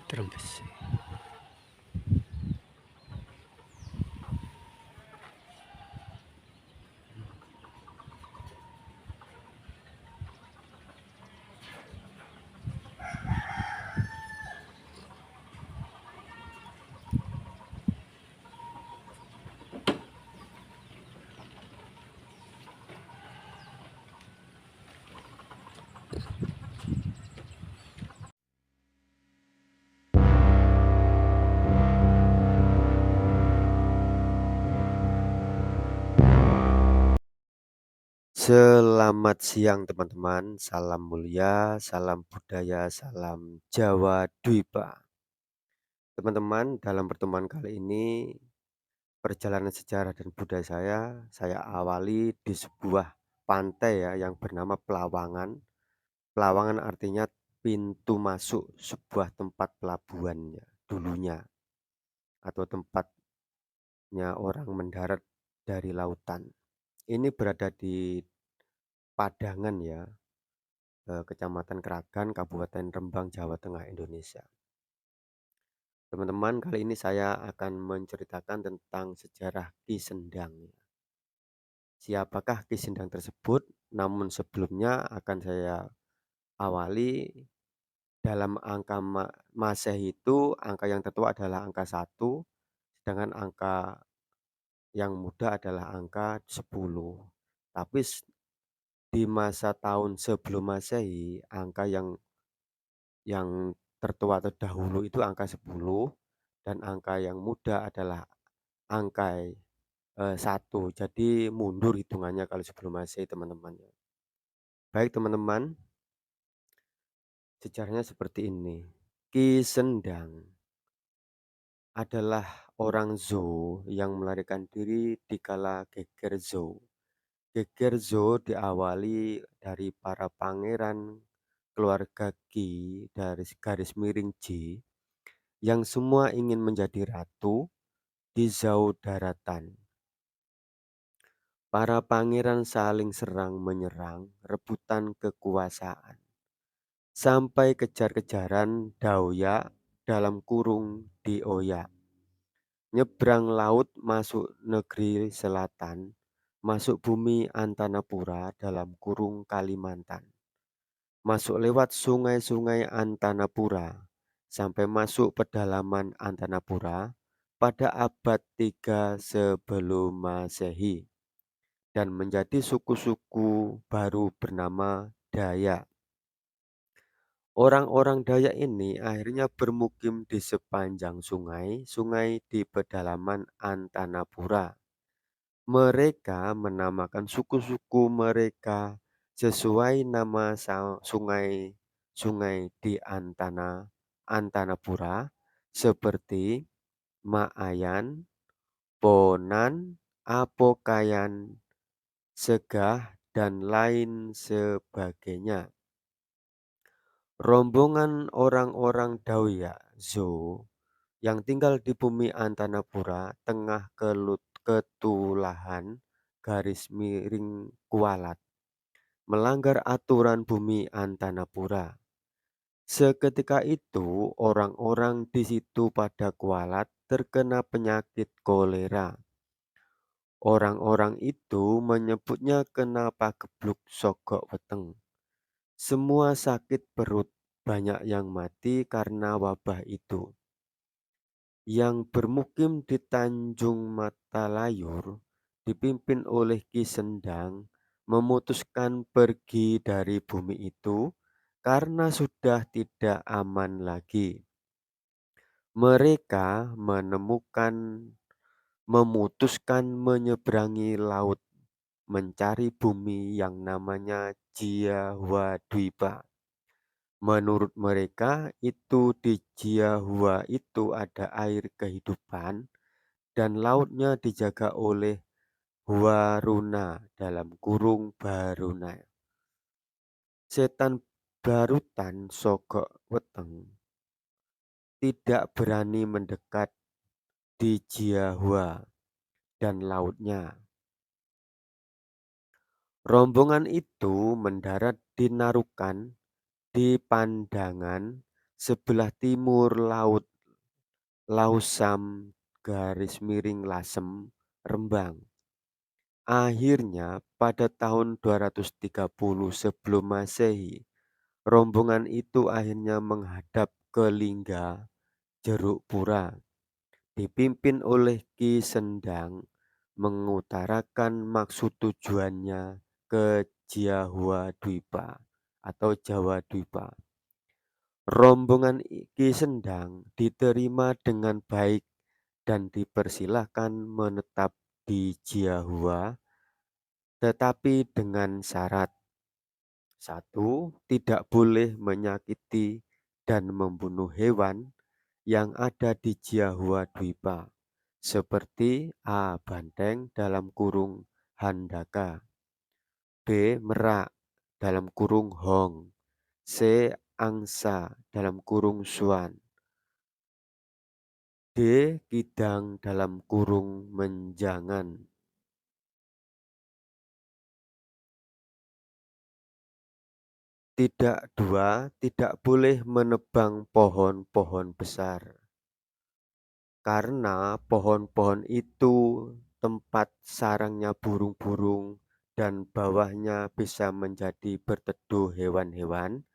Terembes. Selamat siang teman-teman, salam mulia, salam budaya, salam Jawa Dwipa. Teman-teman, dalam pertemuan kali ini perjalanan sejarah dan budaya saya awali di sebuah pantai ya yang bernama Pelawangan. Pelawangan artinya pintu masuk sebuah tempat pelabuhan ya, dulunya atau tempatnya orang mendarat dari lautan. Ini berada di Padangan ya, Kecamatan Kragan, Kabupaten Rembang, Jawa Tengah, Indonesia. Teman-teman, kali ini saya akan menceritakan tentang sejarah Ki Sendang. Siapakah Ki Sendang tersebut? Namun sebelumnya akan saya awali dalam angka Masehi itu angka yang tertua adalah angka 1, sedangkan angka yang muda adalah angka 10. Tapi di masa tahun sebelum Masehi, angka yang tertua terdahulu itu angka 10 dan angka yang muda adalah angka 1. Jadi mundur hitungannya kalau sebelum Masehi teman-teman. Baik teman-teman, sejarahnya seperti ini. Ki Sendang adalah orang Zhou yang melarikan diri di kala Geger Zhou. Geger Zhou diawali dari para pangeran keluarga Qi dari garis miring Ji yang semua ingin menjadi ratu di Zhou daratan. Para pangeran saling serang-menyerang, rebutan kekuasaan. Sampai kejar-kejaran Daoya dalam kurung Dioya. Nyebrang laut masuk negeri selatan, masuk bumi Antanapura dalam kurung Kalimantan. Masuk lewat sungai-sungai Antanapura, sampai masuk pedalaman Antanapura pada abad 3 sebelum Masehi. Dan menjadi suku-suku baru bernama Dayak. Orang-orang Dayak ini akhirnya bermukim di sepanjang sungai di pedalaman Antanapura. Mereka menamakan suku-suku mereka sesuai nama sungai di Antanapura seperti Maayan, Ponan, Apokayan, Segah, dan lain sebagainya. Rombongan orang-orang Daoya Zhou yang tinggal di bumi Antanapura tengah ketulahan garis miring kualat, melanggar aturan bumi Antanapura. Seketika itu orang-orang di situ pada kualat terkena penyakit kolera. Orang-orang itu menyebutnya kena pagebluk sogok weteng. Semua sakit perut, banyak yang mati karena wabah itu. Yang bermukim di Tanjung Matalayur, dipimpin oleh Ki Sendang, memutuskan pergi dari bumi itu karena sudah tidak aman lagi. Mereka memutuskan menyeberangi laut, mencari bumi yang namanya Jiahwadwipa. Menurut mereka itu di Jiahua itu ada air kehidupan dan lautnya dijaga oleh Waruna dalam kurung Baruna. Setan barutan sogok weteng tidak berani mendekat di Jiahua dan lautnya. Rombongan itu mendarat di Narukan, di Pandangan, sebelah timur laut Lausam garis miring Lasem, Rembang. Akhirnya pada tahun 230 sebelum Masehi, rombongan itu akhirnya menghadap ke Lingga, Jeruk Pura, dipimpin oleh Ki Sendang, mengutarakan maksud tujuannya ke Jiahua Dwipa atau Jawa Dwipa. Rombongan Ki Sendang diterima dengan baik dan dipersilahkan menetap di Jiahua, tetapi dengan syarat: satu, tidak boleh menyakiti dan membunuh hewan yang ada di Jiahua Dwipa, seperti A. Banteng dalam kurung Handaka, B. Merak dalam kurung Hong, C. Angsa dalam kurung Suan, D. Kidang dalam kurung Menjangan. Tidak boleh menebang pohon-pohon besar, karena pohon-pohon itu tempat sarangnya burung-burung dan bawahnya bisa menjadi berteduh hewan-hewan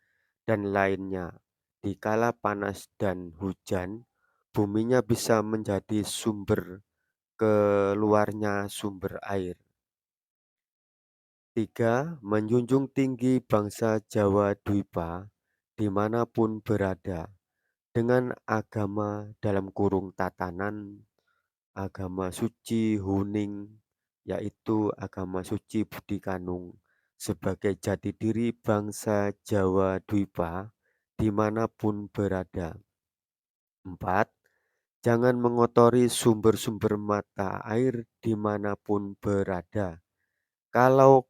dan lainnya. Dikala panas dan hujan, buminya bisa menjadi sumber keluarnya sumber air. 3. Menjunjung tinggi bangsa Jawa Dwipa dimanapun berada, dengan agama dalam kurung tatanan, agama suci Huning, yaitu agama suci Budi Kanung, sebagai jati diri bangsa Jawa Dwipa dimanapun berada. 4. Jangan mengotori sumber-sumber mata air dimanapun berada. Kalau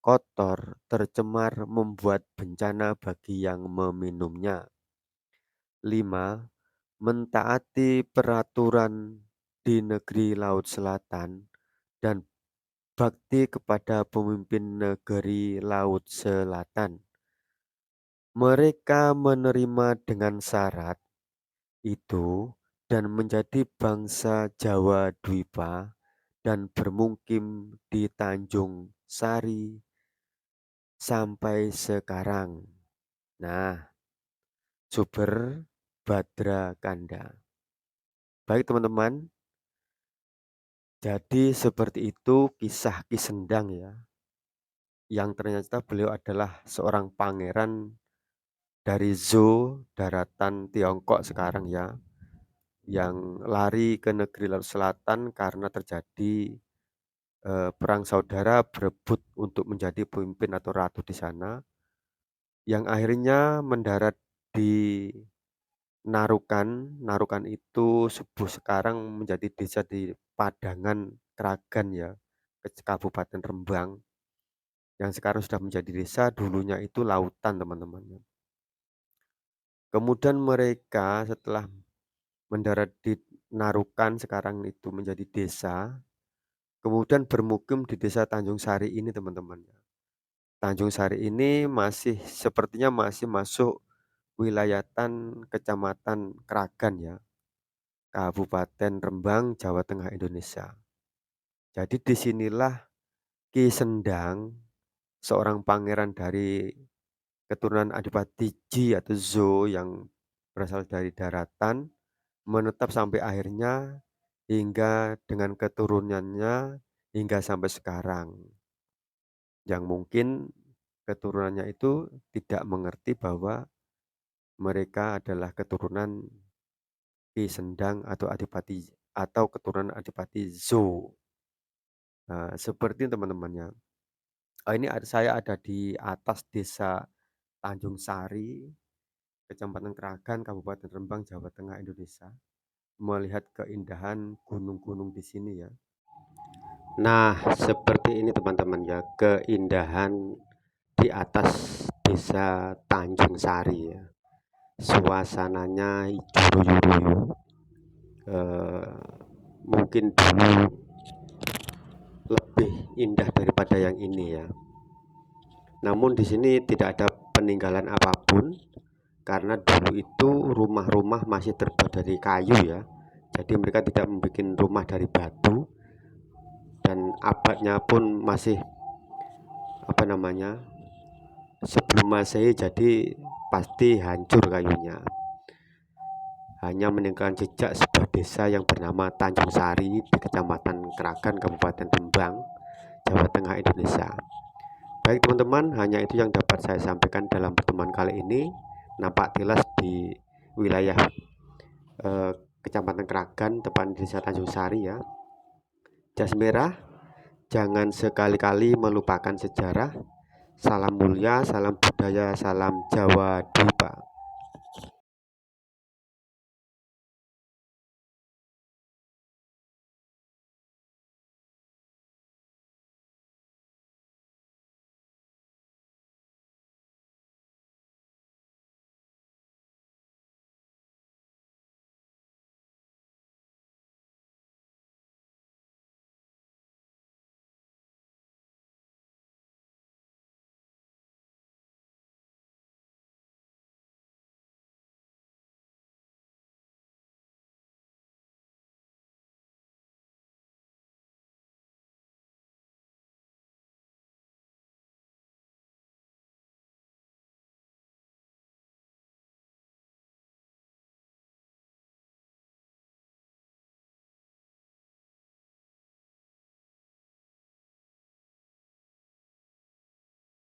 kotor, tercemar, membuat bencana bagi yang meminumnya. 5. Mentaati peraturan di negeri Laut Selatan dan bakti kepada pemimpin negeri Laut Selatan. Mereka menerima dengan syarat itu dan menjadi bangsa Jawa Dwipa dan bermukim di Tanjung Sari sampai sekarang. Nah, Suber Badra Kanda. Baik teman-teman, jadi seperti itu kisah Ki Sendang ya, yang ternyata beliau adalah seorang pangeran dari Zhou, daratan Tiongkok sekarang ya, yang lari ke negeri Laut Selatan karena terjadi perang saudara berebut untuk menjadi pemimpin atau ratu di sana, yang akhirnya mendarat di Narukan. Narukan itu sekarang menjadi desa di Padangan Kragan ya, Kabupaten Rembang, yang sekarang sudah menjadi desa, dulunya itu lautan teman-teman. Kemudian mereka setelah mendarat di Narukan, sekarang itu menjadi desa, kemudian bermukim di desa Tanjung Sari ini teman-teman. Tanjung Sari ini sepertinya masih masuk wilayatan Kecamatan Kragan ya, Kabupaten Rembang, Jawa Tengah, Indonesia. Jadi disinilah Ki Sendang, seorang pangeran dari keturunan Adipati Ji atau Zo yang berasal dari daratan, menetap sampai akhirnya hingga dengan keturunannya hingga sampai sekarang. Yang mungkin keturunannya itu tidak mengerti bahwa mereka adalah keturunan Ki Sendang atau keturunan Adipati Zo. Nah, seperti teman-temannya. Ini saya ada di atas desa Tanjung Sari, Kecamatan Kragan, Kabupaten Rembang, Jawa Tengah, Indonesia. Melihat keindahan gunung-gunung di sini ya. Nah, seperti ini teman-teman ya, keindahan di atas desa Tanjung Sari ya. Suasananya juru-juru. Mungkin dulu lebih indah daripada yang ini ya. Namun di sini tidak ada peninggalan apapun, karena dulu itu rumah-rumah masih terbuat dari kayu ya. Jadi mereka tidak membuat rumah dari batu, dan abadnya pun masih sebelum Masehi, jadi pasti hancur kayunya. Hanya meninggalkan jejak sebuah desa yang bernama Tanjung Sari di Kecamatan Kragan, Kabupaten Rembang, Jawa Tengah, Indonesia. Baik teman-teman, hanya itu yang dapat saya sampaikan dalam pertemuan kali ini. Nampak tilas di wilayah Kecamatan Kragan, tepat di Desa Tanjung Sari ya. Jas merah, jangan sekali-kali melupakan sejarah. Salam mulia, salam budaya, salam Jawa Dwipa.